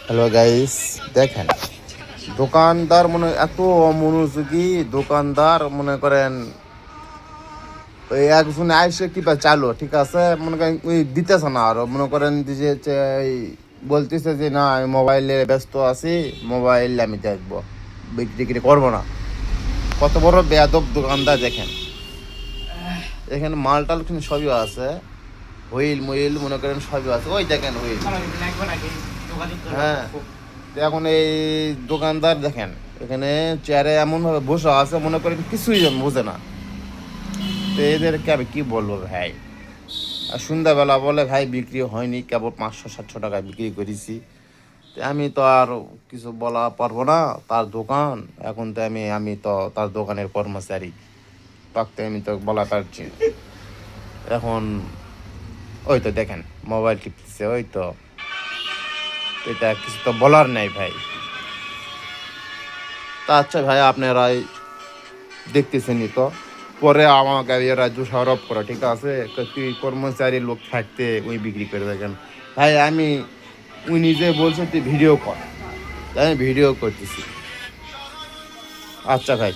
Hello guys, দেখেন দোকানদার মনে এত অমনোযোগী দোকানদার, মনে করেন ওই একজন আইসে কিবা চালো ঠিক আছে, মনে করেন ওই দিতেছে না, আরো মনে করেন যে এই বলতেছে যে না আমি মোবাইলে ব্যস্ত আছি, মোবাইল আমি দেখবো, বিক্রি টিক্রি করবো না। কত বড় বেয়াদব দোকানদার দেখেন। এখানে মাল টাল কিন্তু সবই আছে, হুইল মুইল মনে করেন সবই আছে, ওই দেখেন হুইল। হ্যাঁ, তো এখন এই দোকানদার দেখেন এখানে চেয়ারে এমন ভাবে বসে আছে, মনে করেন কিছুই বোঝে না। তো এদেরকে আমি কি বলবো ভাই। আর সন্ধ্যাবেলা বলে ভাই বিক্রি হয়নি, কেবল 500-700 টাকায় বিক্রি করেছি। তো আমি তো আর কিছু বলা পারবো না, তার দোকান এখন। তো আমি তো তার দোকানের কর্মচারী, তাকে আমি তো বলা পারছি। এখন ওই তো দেখেন মোবাইল টিপতেছে, ওই তো, এটা কিছু তো বলার নাই ভাই। তা আচ্ছা ভাই, আপনারাই দেখতেছেনই তো, পরে আমাকে এরা দোষারোপ করে, ঠিক আছে তুই কর্মচারী লোক থাকতে ওই বিক্রি করে দেখেন। ভাই আমি, উনি নিজে বলছে তুই ভিডিও কর, তাই আমি ভিডিও করতেছি। আচ্ছা ভাই।